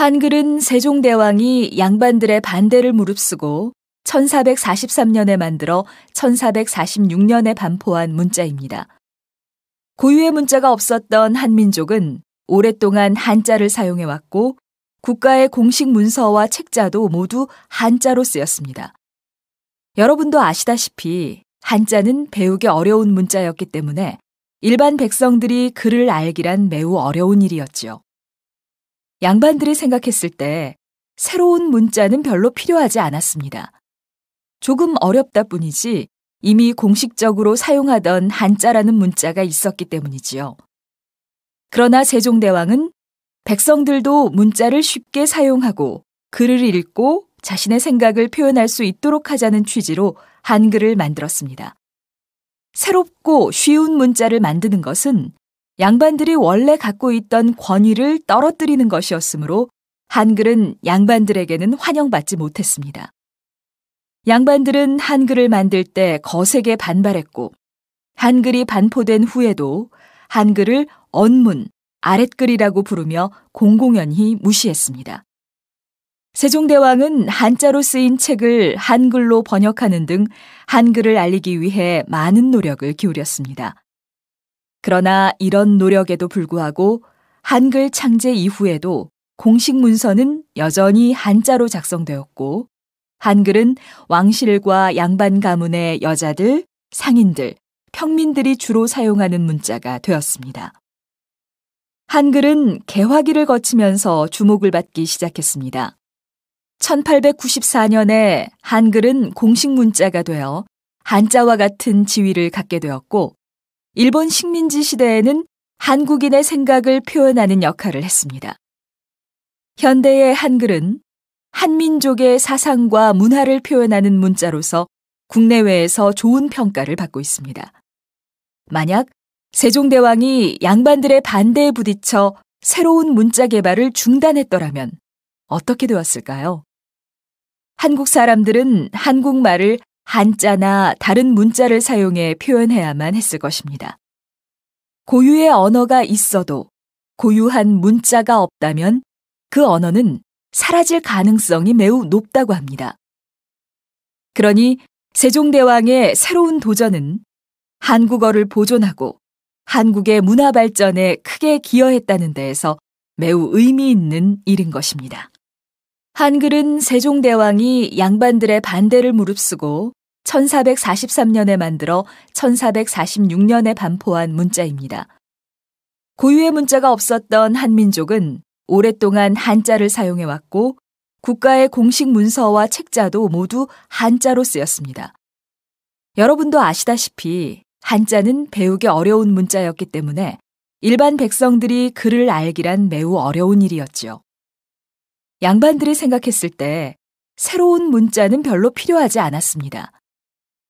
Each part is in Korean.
한글은 세종대왕이 양반들의 반대를 무릅쓰고 1443년에 만들어 1446년에 반포한 문자입니다. 고유의 문자가 없었던 한민족은 오랫동안 한자를 사용해왔고 국가의 공식 문서와 책자도 모두 한자로 쓰였습니다. 여러분도 아시다시피 한자는 배우기 어려운 문자였기 때문에 일반 백성들이 글을 알기란 매우 어려운 일이었지요. 양반들이 생각했을 때 새로운 문자는 별로 필요하지 않았습니다. 조금 어렵다 뿐이지 이미 공식적으로 사용하던 한자라는 문자가 있었기 때문이지요. 그러나 세종대왕은 백성들도 문자를 쉽게 사용하고 글을 읽고 자신의 생각을 표현할 수 있도록 하자는 취지로 한글을 만들었습니다. 새롭고 쉬운 문자를 만드는 것은 양반들이 원래 갖고 있던 권위를 떨어뜨리는 것이었으므로 한글은 양반들에게는 환영받지 못했습니다. 양반들은 한글을 만들 때 거세게 반발했고 한글이 반포된 후에도 한글을 언문, 아랫글이라고 부르며 공공연히 무시했습니다. 세종대왕은 한자로 쓰인 책을 한글로 번역하는 등 한글을 알리기 위해 많은 노력을 기울였습니다. 그러나 이런 노력에도 불구하고 한글 창제 이후에도 공식 문서는 여전히 한자로 작성되었고 한글은 왕실과 양반 가문의 여자들, 상인들, 평민들이 주로 사용하는 문자가 되었습니다. 한글은 개화기를 거치면서 주목을 받기 시작했습니다. 1894년에 한글은 공식 문자가 되어 한자와 같은 지위를 갖게 되었고 일본 식민지 시대에는 한국인의 생각을 표현하는 역할을 했습니다. 현대의 한글은 한민족의 사상과 문화를 표현하는 문자로서 국내외에서 좋은 평가를 받고 있습니다. 만약 세종대왕이 양반들의 반대에 부딪혀 새로운 문자 개발을 중단했더라면 어떻게 되었을까요? 한국 사람들은 한국말을 한자나 다른 문자를 사용해 표현해야만 했을 것입니다. 고유의 언어가 있어도 고유한 문자가 없다면 그 언어는 사라질 가능성이 매우 높다고 합니다. 그러니 세종대왕의 새로운 도전은 한국어를 보존하고 한국의 문화 발전에 크게 기여했다는 데에서 매우 의미 있는 일인 것입니다. 한글은 세종대왕이 양반들의 반대를 무릅쓰고 1443년에 만들어 1446년에 반포한 문자입니다. 고유의 문자가 없었던 한민족은 오랫동안 한자를 사용해왔고 국가의 공식 문서와 책자도 모두 한자로 쓰였습니다. 여러분도 아시다시피 한자는 배우기 어려운 문자였기 때문에 일반 백성들이 글을 알기란 매우 어려운 일이었지요. 양반들이 생각했을 때 새로운 문자는 별로 필요하지 않았습니다.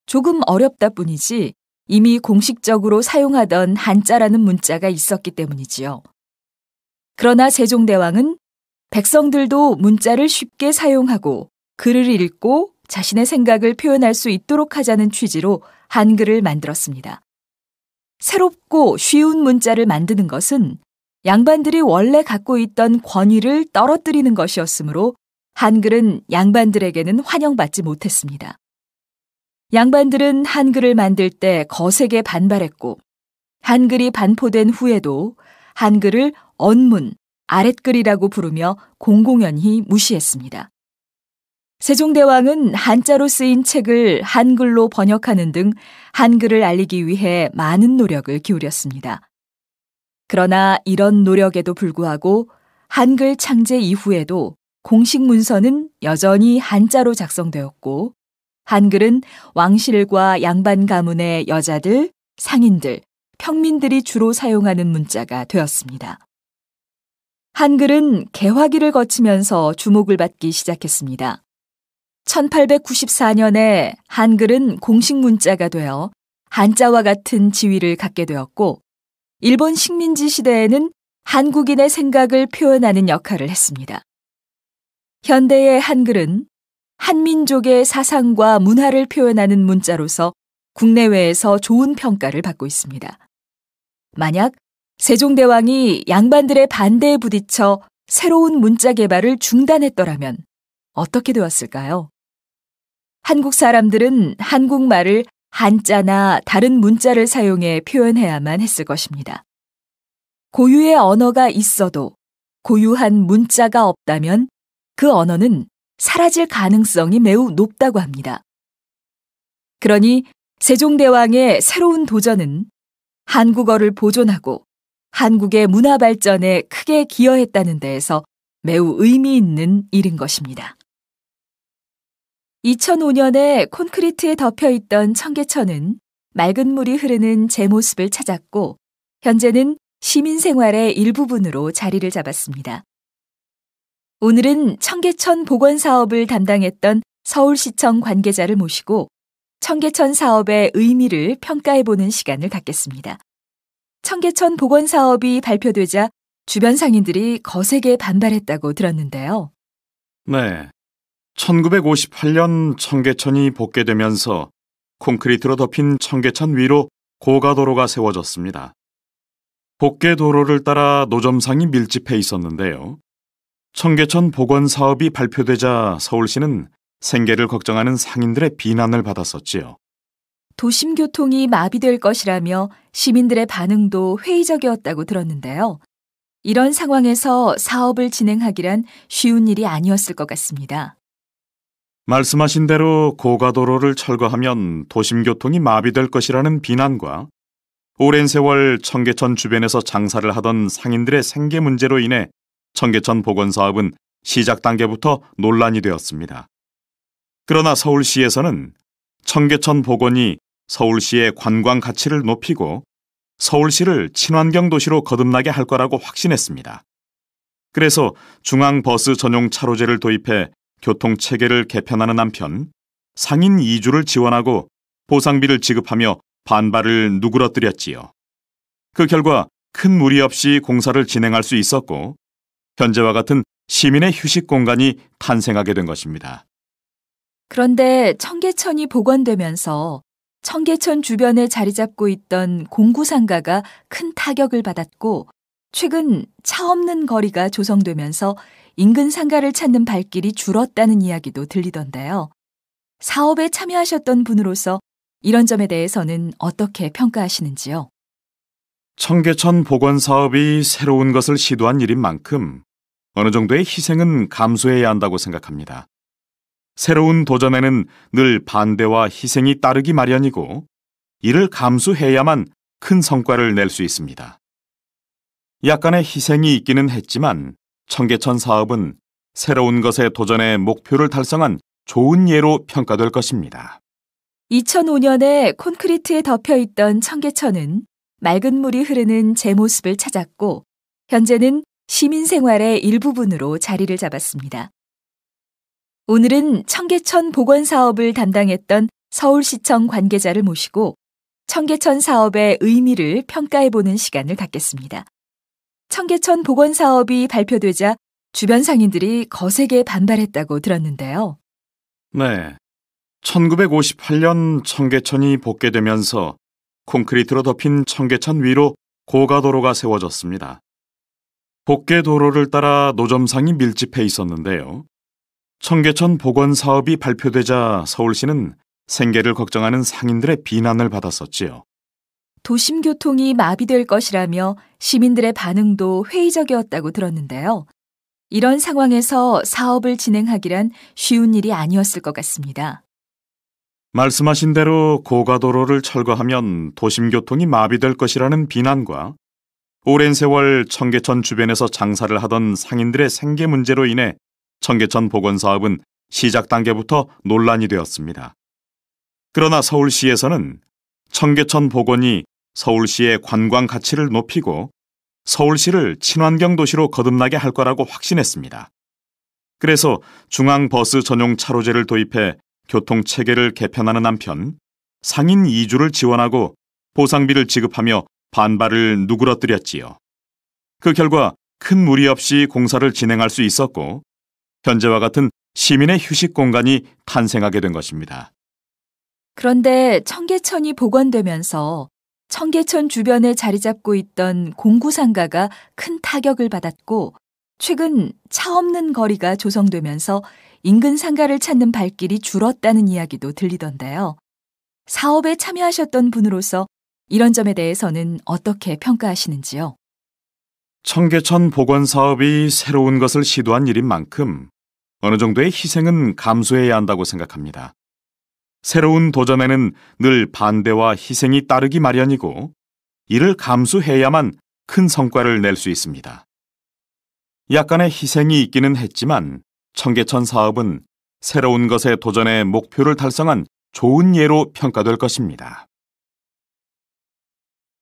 조금 어렵다 뿐이지 이미 공식적으로 사용하던 한자라는 문자가 있었기 때문이지요. 그러나 세종대왕은 백성들도 문자를 쉽게 사용하고 글을 읽고 자신의 생각을 표현할 수 있도록 하자는 취지로 한글을 만들었습니다. 새롭고 쉬운 문자를 만드는 것은 양반들이 원래 갖고 있던 권위를 떨어뜨리는 것이었으므로 한글은 양반들에게는 환영받지 못했습니다. 양반들은 한글을 만들 때 거세게 반발했고 한글이 반포된 후에도 한글을 언문, 아랫글이라고 부르며 공공연히 무시했습니다. 세종대왕은 한자로 쓰인 책을 한글로 번역하는 등 한글을 알리기 위해 많은 노력을 기울였습니다. 그러나 이런 노력에도 불구하고 한글 창제 이후에도 공식 문서는 여전히 한자로 작성되었고 한글은 왕실과 양반 가문의 여자들, 상인들, 평민들이 주로 사용하는 문자가 되었습니다. 한글은 개화기를 거치면서 주목을 받기 시작했습니다. 1894년에 한글은 공식 문자가 되어 한자와 같은 지위를 갖게 되었고 일본 식민지 시대에는 한국인의 생각을 표현하는 역할을 했습니다. 현대의 한글은 한민족의 사상과 문화를 표현하는 문자로서 국내외에서 좋은 평가를 받고 있습니다. 만약 세종대왕이 양반들의 반대에 부딪혀 새로운 문자 개발을 중단했더라면 어떻게 되었을까요? 한국 사람들은 한국말을 한자나 다른 문자를 사용해 표현해야만 했을 것입니다. 고유의 언어가 있어도 고유한 문자가 없다면 그 언어는 사라질 가능성이 매우 높다고 합니다. 그러니 세종대왕의 새로운 도전은 한국어를 보존하고 한국의 문화 발전에 크게 기여했다는 데에서 매우 의미 있는 일인 것입니다. 2005년에 콘크리트에 덮여있던 청계천은 맑은 물이 흐르는 제 모습을 찾았고 현재는 시민생활의 일부분으로 자리를 잡았습니다. 오늘은 청계천 복원 사업을 담당했던 서울시청 관계자를 모시고 청계천 사업의 의미를 평가해보는 시간을 갖겠습니다. 청계천 복원 사업이 발표되자 주변 상인들이 거세게 반발했다고 들었는데요. 네. 1958년 청계천이 복개되면서 콘크리트로 덮인 청계천 위로 고가도로가 세워졌습니다. 복개도로를 따라 노점상이 밀집해 있었는데요. 청계천 복원 사업이 발표되자 서울시는 생계를 걱정하는 상인들의 비난을 받았었지요. 도심 교통이 마비될 것이라며 시민들의 반응도 회의적이었다고 들었는데요. 이런 상황에서 사업을 진행하기란 쉬운 일이 아니었을 것 같습니다. 말씀하신 대로 고가도로를 철거하면 도심 교통이 마비될 것이라는 비난과 오랜 세월 청계천 주변에서 장사를 하던 상인들의 생계 문제로 인해 청계천 복원 사업은 시작 단계부터 논란이 되었습니다. 그러나 서울시에서는 청계천 복원이 서울시의 관광 가치를 높이고 서울시를 친환경 도시로 거듭나게 할 거라고 확신했습니다. 그래서 중앙버스 전용 차로제를 도입해 교통체계를 개편하는 한편 상인 이주를 지원하고 보상비를 지급하며 반발을 누그러뜨렸지요. 그 결과 큰 무리 없이 공사를 진행할 수 있었고 현재와 같은 시민의 휴식 공간이 탄생하게 된 것입니다. 그런데 청계천이 복원되면서 청계천 주변에 자리 잡고 있던 공구상가가 큰 타격을 받았고 최근 차 없는 거리가 조성되면서 인근 상가를 찾는 발길이 줄었다는 이야기도 들리던데요. 사업에 참여하셨던 분으로서 이런 점에 대해서는 어떻게 평가하시는지요? 청계천 복원 사업이 새로운 것을 시도한 일인 만큼 어느 정도의 희생은 감수해야 한다고 생각합니다. 새로운 도전에는 늘 반대와 희생이 따르기 마련이고 이를 감수해야만 큰 성과를 낼 수 있습니다. 약간의 희생이 있기는 했지만 청계천 사업은 새로운 것에 도전해 목표를 달성한 좋은 예로 평가될 것입니다. 2005년에 콘크리트에 덮여있던 청계천은 맑은 물이 흐르는 제 모습을 찾았고 현재는 시민생활의 일부분으로 자리를 잡았습니다. 오늘은 청계천 복원 사업을 담당했던 서울시청 관계자를 모시고 청계천 사업의 의미를 평가해보는 시간을 갖겠습니다. 청계천 복원 사업이 발표되자 주변 상인들이 거세게 반발했다고 들었는데요. 네. 1958년 청계천이 복개되면서 콘크리트로 덮인 청계천 위로 고가도로가 세워졌습니다. 복개도로를 따라 노점상이 밀집해 있었는데요. 청계천 복원 사업이 발표되자 서울시는 생계를 걱정하는 상인들의 비난을 받았었지요. 도심 교통이 마비될 것이라며 시민들의 반응도 회의적이었다고 들었는데요. 이런 상황에서 사업을 진행하기란 쉬운 일이 아니었을 것 같습니다. 말씀하신 대로 고가도로를 철거하면 도심 교통이 마비될 것이라는 비난과 오랜 세월 청계천 주변에서 장사를 하던 상인들의 생계 문제로 인해 청계천 복원 사업은 시작 단계부터 논란이 되었습니다. 그러나 서울시에서는 청계천 복원이 서울시의 관광 가치를 높이고 서울시를 친환경 도시로 거듭나게 할 거라고 확신했습니다. 그래서 중앙버스 전용 차로제를 도입해 교통체계를 개편하는 한편 상인 이주를 지원하고 보상비를 지급하며 반발을 누그러뜨렸지요. 그 결과 큰 무리 없이 공사를 진행할 수 있었고 현재와 같은 시민의 휴식 공간이 탄생하게 된 것입니다. 그런데 청계천이 복원되면서 청계천 주변에 자리 잡고 있던 공구상가가 큰 타격을 받았고 최근 차 없는 거리가 조성되면서 인근 상가를 찾는 발길이 줄었다는 이야기도 들리던데요. 사업에 참여하셨던 분으로서 이런 점에 대해서는 어떻게 평가하시는지요? 청계천 복원 사업이 새로운 것을 시도한 일인 만큼 어느 정도의 희생은 감수해야 한다고 생각합니다. 새로운 도전에는 늘 반대와 희생이 따르기 마련이고 이를 감수해야만 큰 성과를 낼 수 있습니다. 약간의 희생이 있기는 했지만 청계천 사업은 새로운 것에 도전해 목표를 달성한 좋은 예로 평가될 것입니다.